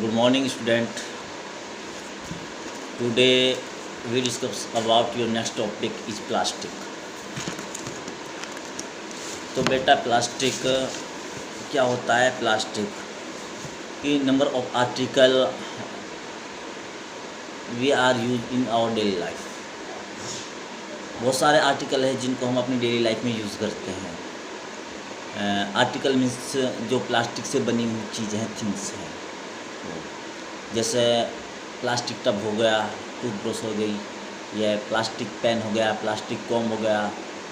Good morning, student. Today we discuss about your next topic is plastic. तो बेटा plastic क्या होता है? प्लास्टिक की number of article we are use in our daily life. बहुत सारे आर्टिकल हैं जिनको हम अपनी डेली लाइफ में यूज़ करते हैं। आर्टिकल मीन्स जो प्लास्टिक से बनी हुई चीज़ें हैं, थिंग्स हैं। जैसे प्लास्टिक टब हो गया, टूथब्रश हो गई, या प्लास्टिक पेन हो गया, प्लास्टिक कॉम हो गया,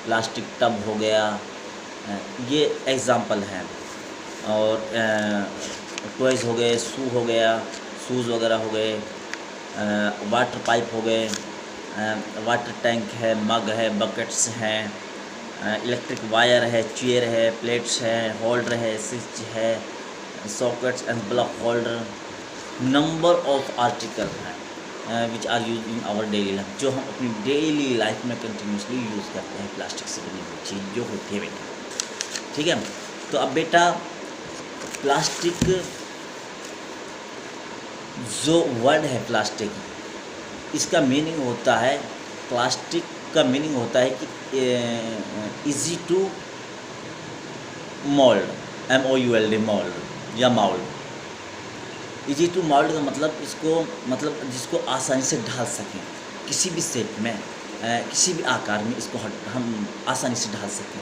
प्लास्टिक टब हो गया, ये एग्ज़ाम्पल हैं। और टॉयज़ हो गए, शू हो गया, शूज़ वगैरह हो गए, वाटर पाइप हो गए, वाटर टैंक है, मग है, बकेट्स हैं, इलेक्ट्रिक वायर है, चेयर है, प्लेट्स है, होल्डर है, स्विच है, sockets and block holder. Number of article हैं which are use in our daily life, जो हम अपनी डेली लाइफ में कंटिन्यूसली यूज़ करते हैं। प्लास्टिक से बनी हुई चीज़ जो होती है बेटा, ठीक है। तो अब बेटा प्लास्टिक जो वर्ड है प्लास्टिक, इसका मीनिंग होता है, प्लास्टिक का मीनिंग होता है कि easy to mould, MOULD, mould या माउल्ड। इजी टू मोल्ड का मतलब इसको जिसको आसानी से ढाल सकें किसी भी शेप में, किसी भी आकार में, इसको हम आसानी से ढाल सकें।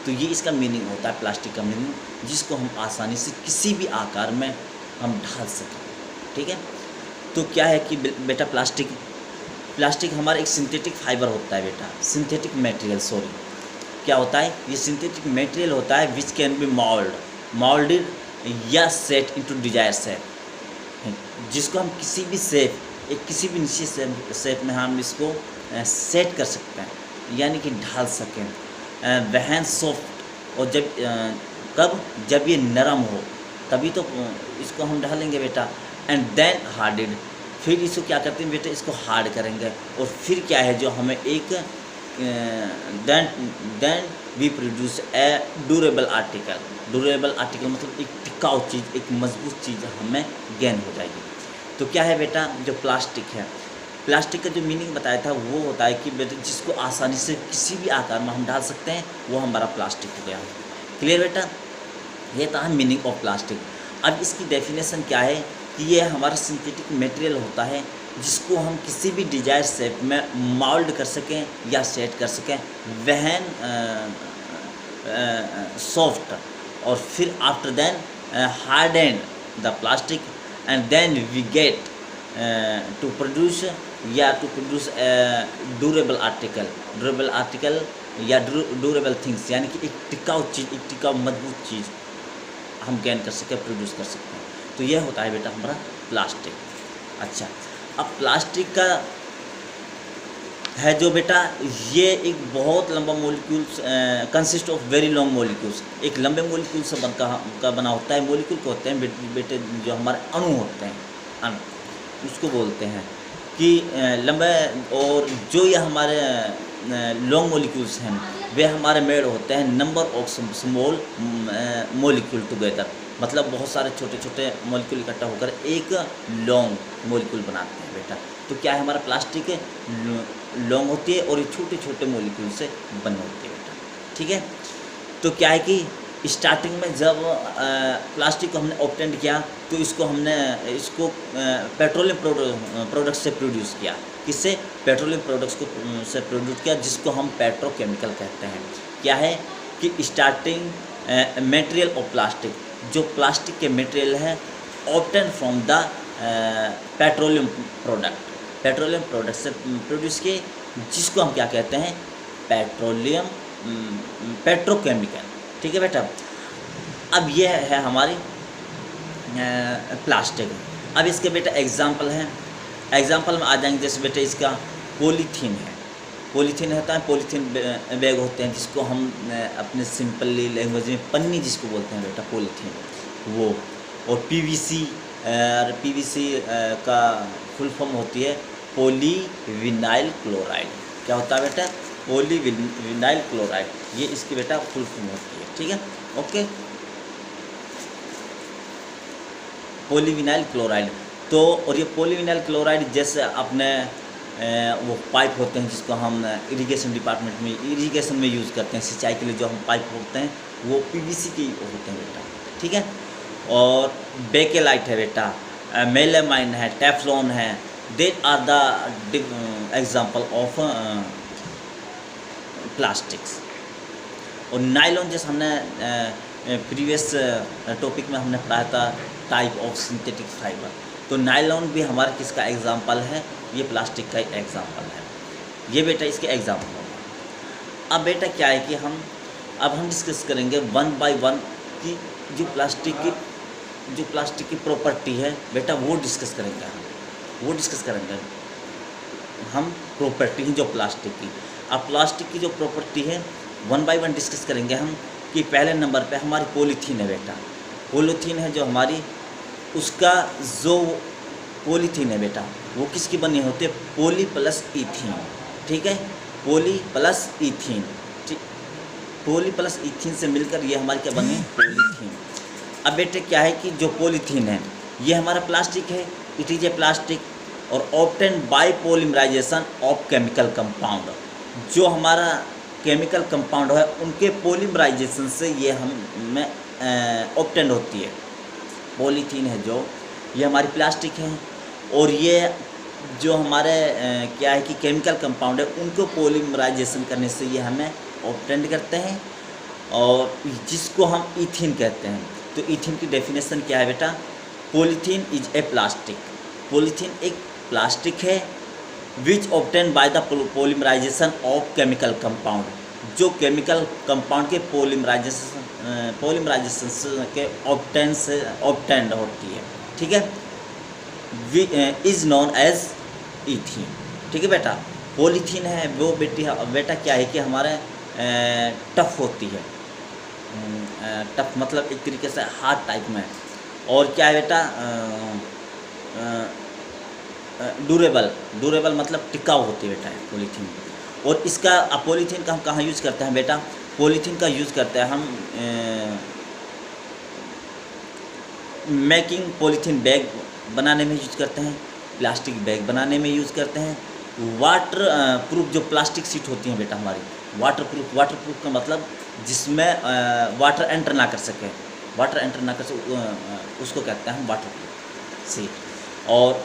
तो ये इसका मीनिंग होता है, प्लास्टिक का मीनिंग, जिसको हम आसानी से किसी भी आकार में हम ढाल सकें, ठीक है। तो क्या है कि बेटा प्लास्टिक हमारा एक सिंथेटिक फाइबर होता है बेटा, सिंथेटिक मटेरियल, सॉरी, क्या होता है? ये सिंथेटिक मटेरियल होता है विच कैन बी मोल्डेड या सेट इनटू डिजायर शेप, जिसको हम किसी भी शेप, किसी भी निश्चित शेप में हम इसको सेट कर सकते हैं, यानी कि ढाल सकें। वहन सॉफ्ट, और जब ये नरम हो तभी तो इसको हम ढालेंगे बेटा। एंड देन हार्डेड, फिर इसको क्या करते हैं बेटा, इसको हार्ड करेंगे। और फिर क्या है, जो हमें एक then we produce a durable article. Durable article मतलब एक टिकाऊ चीज़, एक मजबूत चीज़ हमें गेन हो जाएगी। तो क्या है बेटा, जो प्लास्टिक है, प्लास्टिक का जो मीनिंग बताया था वो होता है कि बेटा जिसको आसानी से किसी भी आकार में हम डाल सकते हैं, वो हमारा प्लास्टिक हो गया। क्लियर बेटा? ये था मीनिंग ऑफ प्लास्टिक। अब इसकी डेफिनेशन क्या है कि ये हमारा सिंथेटिक मटेरियल होता है जिसको हम किसी भी डिजायर शेप में मोल्ड कर सकें या सेट कर सकें, वहन सॉफ्ट, और फिर after then hardened the plastic, and then we get to produce durable article या ड्यूरेबल थिंग्स, यानी कि एक टिकाऊ चीज़, एक टिकाऊ मजबूत चीज़ हम गेन कर सकें, प्रोड्यूस कर सकते हैं। तो यह होता है बेटा हमारा प्लास्टिक। अच्छा, अब प्लास्टिक का है जो बेटा, ये एक बहुत लंबा molecules consist of very long molecules, एक लंबे मॉलिक्यूल से का बना होता है। मॉलिक्यूल को होते हैं बेटे जो हमारे अणु होते हैं, अणु, उसको बोलते हैं कि लंबे। और जो ये हमारे लॉन्ग मॉलिक्यूल्स हैं, वे हमारे मेड होते हैं number of small molecule together, मतलब बहुत सारे छोटे छोटे मॉलिक्यूल इकट्ठा होकर एक लॉन्ग मॉलिक्यूल बनाते हैं बेटा। तो क्या है, हमारा प्लास्टिक लॉन्ग होती है और ये छोटे छोटे मॉलिक्यूल से बनी होती है बेटा, ठीक है। तो क्या है कि स्टार्टिंग में जब प्लास्टिक को हमने ऑब्टेंड किया, तो इसको पेट्रोलियम प्रोडक्ट से प्रोड्यूस किया। किससे? पेट्रोलियम प्रोडक्ट्स को से प्रोड्यूस किया, जिसको हम पेट्रोकेमिकल कहते हैं। क्या है कि स्टार्टिंग मटेरियल ऑफ प्लास्टिक, जो प्लास्टिक के मटेरियल है, obtain from the petroleum product से प्रोड्यूस किए, जिसको हम क्या कहते हैं, पेट्रोकेमिकल, ठीक है बेटा। अब ये है हमारी प्लास्टिक। अब इसके बेटा एग्जांपल हैं, एग्जांपल में आ जाएंगे। जैसे बेटा इसका पॉलीथीन है, पॉलीथीन होता है, पॉलीथीन बैग होते हैं, जिसको हम अपने सिंपली लैंग्वेज में पन्नी जिसको बोलते हैं बेटा, पॉलीथीन वो। और पीवीसी का फुल फॉर्म होती है पॉलीविनाइल क्लोराइड। क्या होता है बेटा? पॉलीविनाइल क्लोराइड, ये इसकी बेटा फुल फॉर्म होती है, ठीक है, ओके। Polyvinyl chloride. तो और ये पॉलीविनाइल क्लोराइड जैसे अपने वो पाइप होते हैं जिसको हम इरिगेशन डिपार्टमेंट में इरिगेशन में यूज़ करते हैं, सिंचाई के लिए जो हम पाइप होते हैं वो पीवीसी के होते हैं बेटा, ठीक है। और बेकेलाइट है बेटा, मेलामाइन है, टेफ्लॉन है, they are the example of plastics. और नाइलॉन जैसे हमने प्रीवियस टॉपिक में हमने पढ़ाया था टाइप ऑफ सिंथेटिक फाइबर, तो नाइलॉन भी हमारा किसका एग्जाम्पल है, ये प्लास्टिक का एग्जाम्पल है, ये बेटा इसके एग्जाम्पल होगा। अब बेटा क्या है कि हम डिस्कस करेंगे वन बाय वन कि जो प्लास्टिक की प्रॉपर्टी है बेटा वो डिस्कस करेंगे हम प्रॉपर्टी है जो प्लास्टिक की। अब प्लास्टिक की जो प्रॉपर्टी है वन बाय वन डिस्कस करेंगे हम कि पहले नंबर पे हमारी पॉलीथीन है बेटा, पॉलीथीन है जो हमारी, उसका जो पॉलीथीन है बेटा वो किसकी बनी होती है, पॉली प्लस ईथीन, ठीक है, पॉली प्लस ईथीन, ठीक, पॉली प्लस ईथीन से मिलकर ये हमारी क्या बनी, पॉलीथीन। अब बेटे क्या है कि जो पॉलीथीन है ये हमारा प्लास्टिक है, इट इज़ ए प्लास्टिक और obtain by polymerisation of chemical compound, जो हमारा केमिकल कंपाउंड है उनके पॉलीमराइजेशन से ये हमें ऑब्टेन होती है। पॉलीथीन है जो ये हमारी प्लास्टिक है और ये जो हमारे क्या है कि केमिकल कंपाउंड है उनको पॉलीमराइजेशन करने से ये हमें ऑब्टेन करते हैं और जिसको हम ईथीन कहते हैं। तो ईथीन की डेफिनेशन क्या है बेटा, polythene is a plastic, polythene एक प्लास्टिक है which obtain by the polymerization of chemical compound, जो केमिकल कंपाउंड के पॉलीमराइजेशन के ऑब्टेंड होती है, ठीक है, इज नॉन एज ईथीन, ठीक है बेटा। पॉलीथीन है वो बेटा क्या है कि हमारे टफ होती है, टफ मतलब एक तरीके से हार्ड टाइप में, और क्या है बेटा ड्यूरेबल मतलब टिकाऊ होती है बेटा पॉलीथीन। और इसका पॉलीथीन का हम कहाँ यूज़ करते हैं बेटा, पॉलीथीन का यूज़ करते हैं हम मेकिंग पॉलीथीन बैग बनाने में यूज़ करते हैं, प्लास्टिक बैग बनाने में यूज़ करते हैं, वाटर प्रूफ जो प्लास्टिक सीट होती हैं बेटा हमारी, वाटर प्रूफ का मतलब जिसमें वाटर एंटर ना कर सके, उसको कहते हैं हम वाटर प्रूफ सीट। और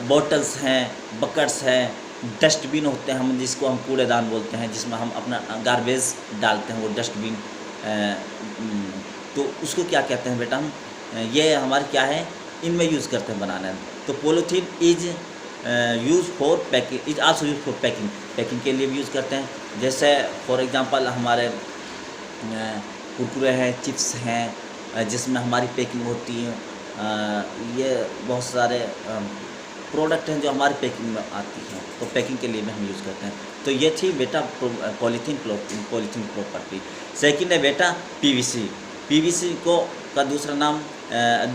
बॉटल्स हैं, बकेट्स हैं, डस्टबिन होते हैं हम जिसको हम कूड़ेदान बोलते हैं, जिसमें हम अपना गार्बेज डालते हैं, वो डस्टबिन, तो उसको क्या कहते हैं बेटा हम, ये हमारे क्या है इनमें यूज़ करते हैं बनाने में। तो polythene is use for packing, is also use for packing के लिए भी यूज़ करते हैं। जैसे फॉर एग्जांपल हमारे कुरकुरे हैं, चिप्स हैं, जिसमें हमारी पैकिंग होती है, ये बहुत सारे प्रोडक्ट हैं जो हमारी पैकिंग में आती हैं, तो पैकिंग के लिए भी हम यूज़ करते हैं। तो ये थी बेटा पॉलीथीन प्रॉपर्टी। सेकंड है बेटा पीवीसी को का दूसरा नाम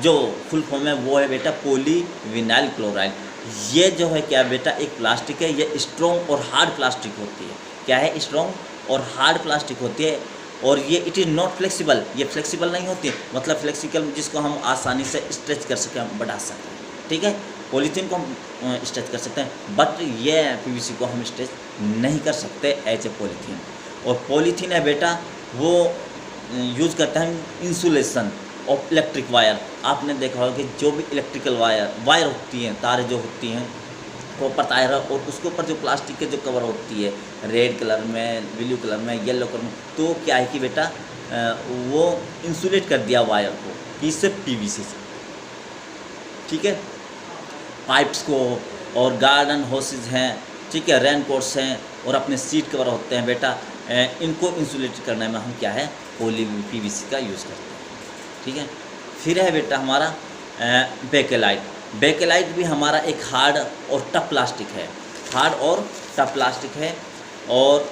जो फुल फॉर्म है वो है बेटा पॉलीविनाइल क्लोराइड। ये जो है क्या बेटा एक प्लास्टिक है, ये स्ट्रॉन्ग और हार्ड प्लास्टिक होती है। क्या है, स्ट्रॉन्ग और हार्ड प्लास्टिक होती है, और ये इट इज़ नॉट फ्लेक्सिबल, ये फ्लेक्सिबल नहीं होती, मतलब फ्लेक्सिबल जिसको हम आसानी से स्ट्रेच कर सकें, हम बढ़ा सकते हैं, ठीक है। पॉलीथीन को हम स्ट्रेच कर सकते हैं, बट ये पीवीसी को हम स्ट्रेच नहीं कर सकते एज ए पॉलीथीन। और पॉलीथीन है बेटा वो यूज़ करते हैं इंसुलेशन ऑफ इलेक्ट्रिक वायर। आपने देखा होगा कि जो भी इलेक्ट्रिकल वायर होती हैं, तारें जो होती हैं, कॉपर तार, और उसके ऊपर जो प्लास्टिक के जो कवर होती है रेड कलर में, ब्लू कलर में, येलो कलर में, तो क्या है कि बेटा वो इंसुलेट कर दिया वायर को, किससे, पीवीसी से, ठीक है। पाइप्स को और गार्डन होसेज हैं, ठीक है, रेन कोट्स हैं और अपने सीट कवर होते हैं बेटा, इनको इंसुलेट करने में हम क्या है पीवीसी का यूज़ करते हैं, ठीक है। फिर है बेटा हमारा बेकेलाइट भी हमारा एक हार्ड और टफ प्लास्टिक है, और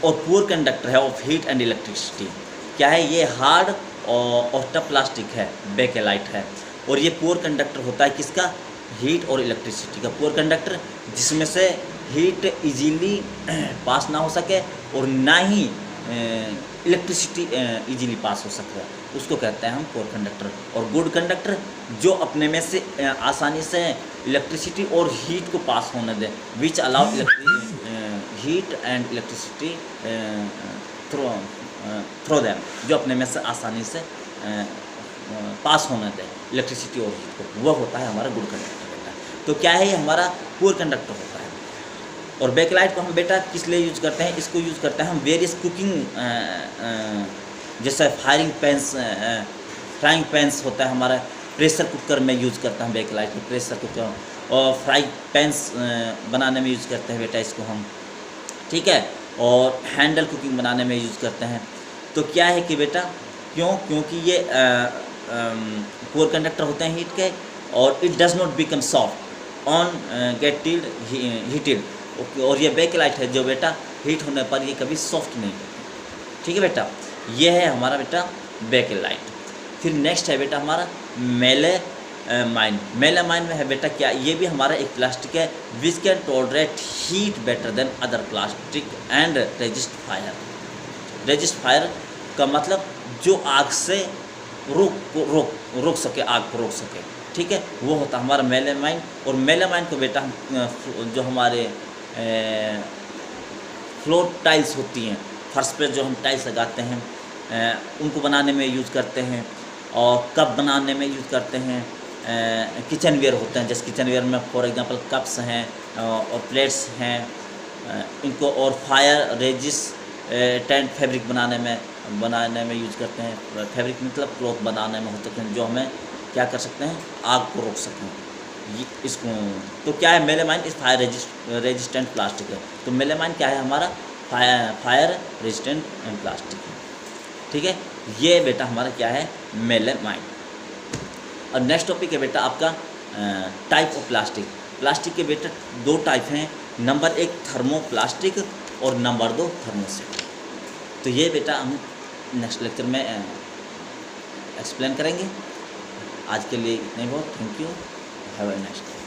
पुअर कंडक्टर है ऑफ हीट एंड इलेक्ट्रिसिटी। क्या है, ये हार्ड और टफ प्लास्टिक है, बेकेलाइट है, और ये पुअर कंडक्टर होता है किसका, हीट और इलेक्ट्रिसिटी का पुअर कंडक्टर, जिसमें से हीट इजीली पास ना हो सके और ना ही इलेक्ट्रिसिटी इजीली पास हो सके। उसको कहते हैं हम पुअर कंडक्टर। और गुड कंडक्टर जो अपने में से आसानी से इलेक्ट्रिसिटी और हीट को पास होने दें, which allow heat and electricity through them, जो अपने में से आसानी से पास होने दें इलेक्ट्रिसिटी और हीट को, वह होता है हमारा गुड कंडक्टर बेटा। तो क्या है, ये हमारा पुअर कंडक्टर होता है। और बैकलाइट को हम बेटा किस लिए यूज़ करते हैं, इसको यूज़ करते हैं हम वेरियस कुकिंग, जैसे फ्राइंग पैंस होता है हमारा, प्रेशर कुकर में यूज़ करते हैं बैकलाइट को, प्रेशर कुकर और फ्राई पैंस बनाने में यूज़ करते हैं बेटा इसको हम, ठीक है। और हैंडल कुकिंग बनाने में यूज़ करते हैं। तो क्या है कि बेटा क्योंकि ये पुअर कंडक्टर होते हैं हीट के, और it does not become soft on gate heated. और ये बैकलाइट है जो बेटा हीट होने पर ये कभी सॉफ्ट नहीं होती, ठीक है बेटा। ये है हमारा बेटा बैकलाइट। फिर नेक्स्ट है बेटा हमारा मेलामाइन। मेलामाइन में है बेटा क्या, ये भी हमारा एक प्लास्टिक है which can tolerate heat better than other plastic and resist fire. Resist fire का मतलब जो आग से रोक सके, आग को रोक सके, ठीक है, वो होता है हमारा मेलामाइन। और मेलामाइन को बेटा हम जो हमारे फ्लोर टाइल्स होती हैं, फर्श पे जो हम टाइल्स लगाते हैं, उनको बनाने में यूज़ करते हैं। और कप बनाने में यूज़ करते हैं। किचन वेयर होते हैं, जैसे किचन वेयर में फॉर एग्जांपल कप्स हैं और प्लेट्स हैं, इनको और फायर रेजिस्टेंट फैब्रिक बनाने में यूज़ करते हैं। फैब्रिक मतलब क्लॉथ बनाने में होते हैं जो हमें क्या कर सकते हैं, आग को रोक सकें। ये इसको तो क्या है, मेलामाइन इस फायर रेजिस्टेंट प्लास्टिक है। तो मेलामाइन क्या है हमारा, फायर रेजिस्टेंट प्लास्टिक है, ठीक है। ये बेटा हमारा क्या है, मेलामाइन। और नेक्स्ट टॉपिक है बेटा आपका टाइप ऑफ प्लास्टिक। प्लास्टिक के बेटा दो टाइप हैं, नंबर 1 थर्मोप्लास्टिक और नंबर 2 थर्मोसेट। तो ये बेटा हम नेक्स्ट लेक्चर में एक्सप्लेन करेंगे। आज के लिए इतने बहुत, thank you, have a nice day.